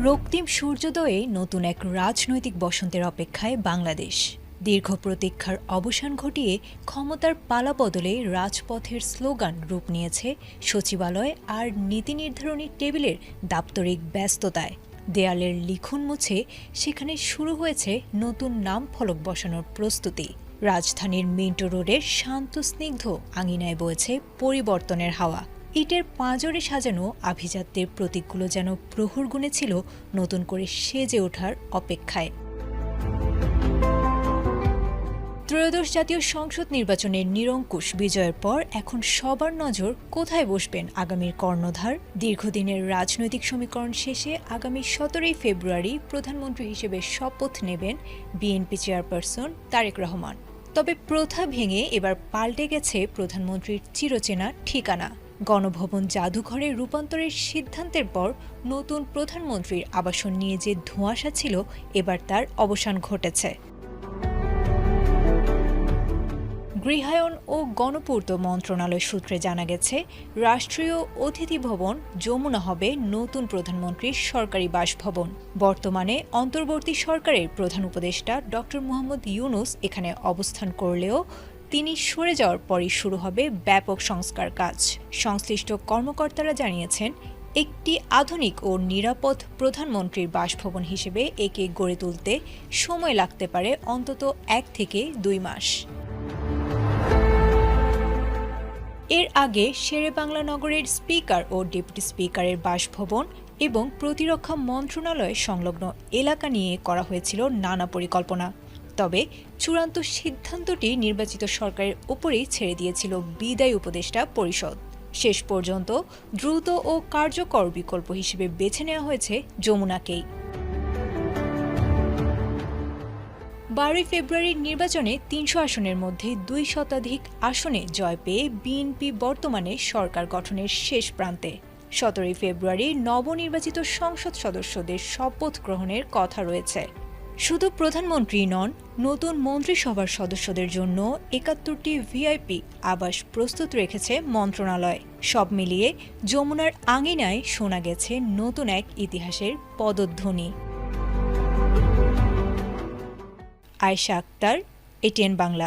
রক্তিম সূর্যোদয়ে নতুন এক রাজনৈতিক বসন্তের অপেক্ষায় বাংলাদেশ। দীর্ঘ প্রতীক্ষার অবসান ঘটিয়ে ক্ষমতার পালাবদলে রাজপথের স্লোগান রূপ নিয়েছে সচিবালয় আর নীতি নির্ধারণী টেবিলের দাপ্তরিক ব্যস্ততায়। দেয়ালের লিখন মুছে সেখানে শুরু হয়েছে নতুন নাম ফলক বসানোর প্রস্তুতি। রাজধানীর মিন্টো রোডের শান্ত স্নিগ্ধ আঙিনায় বয়েছে পরিবর্তনের হাওয়া। ইটের পাঁজরে সাজানো আভিজাত্যের প্রতীকগুলো যেন প্রহর গুনেছিল নতুন করে সেজে ওঠার অপেক্ষায়। ত্রয়োদশ জাতীয় সংসদ নির্বাচনের নিরঙ্কুশ বিজয়ের পর এখন সবার নজর কোথায় বসবেন আগামীর কর্ণধার। দীর্ঘদিনের রাজনৈতিক সমীকরণ শেষে আগামী 17 ফেব্রুয়ারি প্রধানমন্ত্রী হিসেবে শপথ নেবেন বিএনপি চেয়ারপারসন তারেক রহমান। তবে প্রথা ভেঙে এবার পাল্টে গেছে প্রধানমন্ত্রীর চিরচেনা ঠিকানা। গণভবন জাদুঘরে রূপান্তরের সিদ্ধান্তের পর নতুন প্রধানমন্ত্রীর আবাসন নিয়ে যে ধোঁয়াশা ছিল, এবার তার অবসান ঘটেছে। গৃহায়ন ও গণপূর্ত মন্ত্রণালয় সূত্রে জানা গেছে, রাষ্ট্রীয় অতিথি ভবন যমুনা হবে নতুন প্রধানমন্ত্রীর সরকারি বাসভবন। বর্তমানে অন্তর্বর্তী সরকারের প্রধান উপদেষ্টা ড. মোহাম্মদ ইউনূস এখানে অবস্থান করলেও তিনি সরে যাওয়ার পরই শুরু হবে ব্যাপক সংস্কার কাজ। সংশ্লিষ্ট কর্মকর্তারা জানিয়েছেন, একটি আধুনিক ও নিরাপদ প্রধানমন্ত্রীর বাসভবন হিসেবে একে গড়ে তুলতে সময় লাগতে পারে অন্তত 1 থেকে 2 মাস। এর আগে শেরেবাংলা নগরের স্পিকার ও ডেপুটি স্পিকারের বাসভবন এবং প্রতিরক্ষা মন্ত্রণালয় সংলগ্ন এলাকা নিয়ে করা হয়েছিল নানা পরিকল্পনা। তবে চূড়ান্ত সিদ্ধান্তটি নির্বাচিত সরকারের ওপরেই ছেড়ে দিয়েছিল বিদায়ী উপদেষ্টা পরিষদ। শেষ পর্যন্ত দ্রুত ও কার্যকর বিকল্প হিসেবে বেছে নেওয়া হয়েছে যমুনাকেই। 12 ফেব্রুয়ারির নির্বাচনে 300 আসনের মধ্যে 2 শতাধিক আসনে জয় পেয়ে বিএনপি বর্তমানে সরকার গঠনের শেষ প্রান্তে। 17 ফেব্রুয়ারি নবনির্বাচিত সংসদ সদস্যদের শপথ গ্রহণের কথা রয়েছে। শুধু প্রধানমন্ত্রী নন, নতুন মন্ত্রিসভার সদস্যদের জন্য 71টি ভিআইপি আবাস প্রস্তুত রেখেছে মন্ত্রণালয়। সব মিলিয়ে যমুনার আঙিনায় শোনা গেছে নতুন এক ইতিহাসের পদধ্বনি। আয়েশা আক্তার, এটিএন বাংলা।